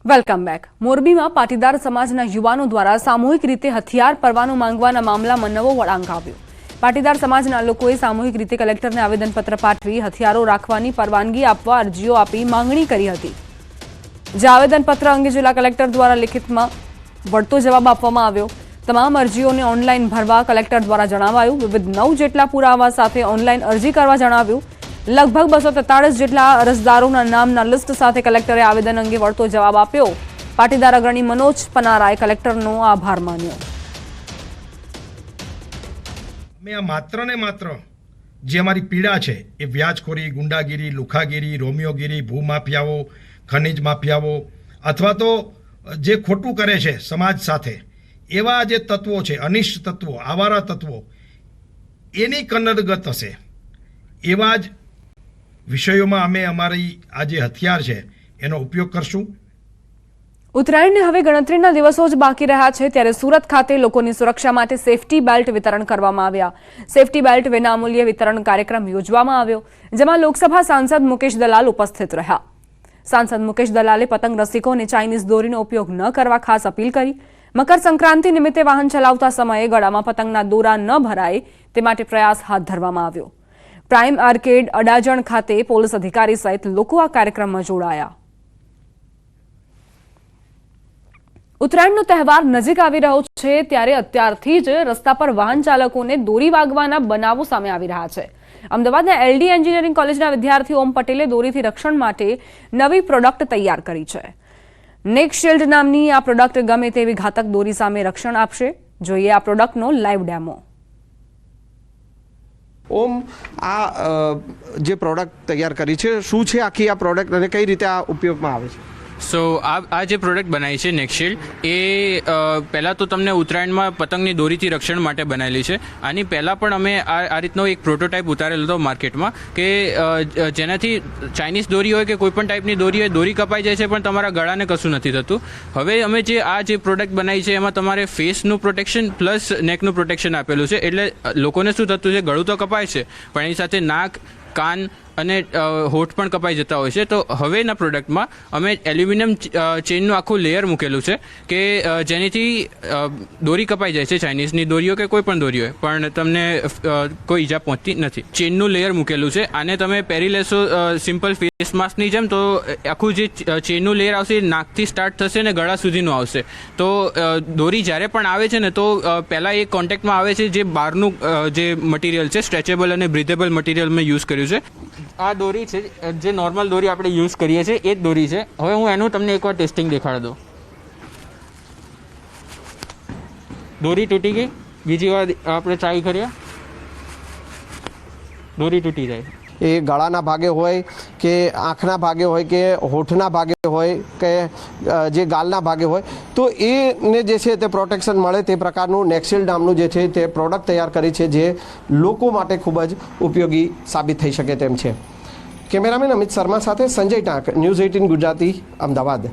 Welcome back. મોરબીમાં પાટીદાર સમાજના યુવાનો દ્વારા સામૂહિક રીતે હથિયાર પરવાનો માંગવાના મામલામાં નવો વળાંક આવ્યો. પાટીદાર સમાજના લોકોએ સામૂહિક રીતે કલેક્ટરને આવેદનપત્ર પાઠવી હથિયારો રાખવાની પરવાનગી આપવા અરજીઓ આપી માંગણી કરી હતી. જે આવેદનપત્ર અંગે જિલ્લા કલેક્ટર દ્વારા લિખિતમાં વળતો જવાબ આપવામાં આવ્યો. તમામ અરજીઓને ઓનલાઈન ભરવા કલેક્ટર દ્વારા જણાવાયું. વિવિધ 9 જેટલા પુરાવા સાથે ઓનલાઈન અરજી કરવા જણાવ્યું. લગભગ 243 જેટલા અરજદારોના નામના લિસ્ટ સાથે કલેક્ટરે આવેદન અંગે વળતો જવાબ આપ્યો. પાટીદાર અગ્રણી મનોજ પનારાએ કલેક્ટરનો આભાર માન્યો. અમે આ માત્ર ને માત્ર જે અમારી પીડા છે એ વ્યાજખોરી, ગુંડાગીરી, લુખાગીરી, રોમિયોગીરી, ભૂમાફિયાઓ, ખનિજ માફિયાઓ અથવા તો જે ખોટું કરે છે સમાજ સાથે એવા જે તત્વો છે, અનિષ્ટ તત્વો, આવારા તત્વો, એની કન્નડગત હશે એવા જ વિષયોમાં અમે અમારી આ જે હથિયાર છે એનો ઉપયોગ કરશું. ઉત્તરાયણને હવે ગણતરીના દિવસો જ બાકી રહ્યા છે ત્યારે સુરત ખાતે લોકોની સુરક્ષા માટે સેફટી બેલ્ટ વિતરણ કરવામાં આવ્યા. સેફટી બેલ્ટ વિનામૂલ્યે વિતરણ કાર્યક્રમ યોજવામાં આવ્યો, જેમાં લોકસભા સાંસદ મુકેશ દલાલ ઉપસ્થિત રહ્યા. સાંસદ મુકેશ દલાલે પતંગ રસિકોને ચાઇનીઝ દોરીનો ઉપયોગ ન કરવા ખાસ અપીલ કરી. મકર સંક્રાંતિ નિમિત્તે વાહન ચલાવતા સમયે ગળામાં પતંગના દોરા ન ભરાય તે માટે પ્રયાસ હાથ ધરવામાં આવ્યો. પ્રાઇમ આર્કેડ અડાજણ ખાતે પોલીસ અધિકારી સહિત લોકો આ કાર્યક્રમમાં જોડાયા. ઉત્તરાયણનો તહેવાર નજીક આવી રહ્યો છે ત્યારે અત્યારથી જ રસ્તા પર વાહન ચાલકોને દોરી વાગવાના બનાવો સામે આવી રહ્યા છે. અમદાવાદના એલડી એન્જિનિયરિંગ કોલેજના વિદ્યાર્થી ઓમ પટેલે દોરીથી રક્ષણ માટે નવી પ્રોડક્ટ તૈયાર કરી છે. નેક શિલ્ડ નામની આ પ્રોડક્ટ ગમે તેવી ઘાતક દોરી સામે રક્ષણ આપશે. જોઈએ આ પ્રોડક્ટનો લાઈવ ડેમો. ઓમ, આ જે પ્રોડક્ટ તૈયાર કરી છે, શું છે આખી આ પ્રોડક્ટ અને કઈ રીતે આ ઉપયોગમાં આવે છે? સો આ જે પ્રોડક્ટ બનાવી છે નેકશિલ્ડ, એ પહેલાં તો તમને ઉત્તરાયણમાં પતંગની દોરીથી રક્ષણ માટે બનાવેલી છે. આની પહેલાં પણ અમે આ રીતનો એક પ્રોટોટાઇપ ઉતારેલો હતો માર્કેટમાં કે જેનાથી ચાઇનીઝ દોરી હોય કે કોઈપણ ટાઈપની દોરી હોય, દોરી કપાઈ જાય છે પણ તમારા ગળાને કશું નથી થતું. હવે અમે જે પ્રોડક્ટ બનાવી છે એમાં તમારે ફેસનું પ્રોટેક્શન પ્લસ નેકનું પ્રોટેક્શન આપેલું છે. એટલે લોકોને શું થતું છે, ગળું તો કપાય છે પણ એની સાથે નાક, કાન અને હોઠ પણ કપાઈ જતા હોય છે. તો હવેના પ્રોડક્ટમાં અમે એલ્યુમિનિયમ ચેનનું આખું લેયર મૂકેલું છે કે જેનાથી દોરી કપાઈ જાય છે, ચાઇનીઝની દોરીઓ કે કોઈ પણ દોરી હોય, પણ તમને કોઈ ઈજા પહોંચતી નથી. ચેનનું લેયર મૂકેલું છે. આને તમે પહેરી લેશો સિમ્પલ ફેસ માસ્કની જેમ, તો આખું જે ચેનનું લેયર આવશે એ નાકથી સ્ટાર્ટ થશે ને ગળા સુધીનું આવશે. તો દોરી જ્યારે પણ આવે છે ને તો પહેલાં એ કોન્ટેક્ટમાં આવે છે જે બહારનું જે મટીરિયલ છે, સ્ટ્રેચેબલ અને બ્રીથેબલ મટીરિયલ મેં યુઝ કર્યું છે. આ દોરી છે જે નોર્મલ દોરી આપણે યુઝ કરીએ છીએ એ જ દોરી છે. હવે હું એનું તમને એકવાર ટેસ્ટિંગ દેખાડી દઉં. દોરી તૂટી ગઈ. બીજી વાર આપણે ટ્રાય કરીએ. દોરી તૂટી જાય. એ ગળાના ભાગે હોય કે આંખના ભાગે હોય કે હોઠના ભાગે હોય કે જે ગાલના ભાગે હોય, તો એને જે છે તે પ્રોટેક્શન મળે તે પ્રકારનું નેકશિલ્ડ નામનું જે છે તે પ્રોડક્ટ તૈયાર કરી છે, જે લોકો માટે ખૂબ જ ઉપયોગી સાબિત થઈ શકે તેમ છે. કેમેરામેન અમિત શર્મા સાથે સંજય ટાંક, ન્યૂઝ 18 ગુજરાતી, અમદાવાદ.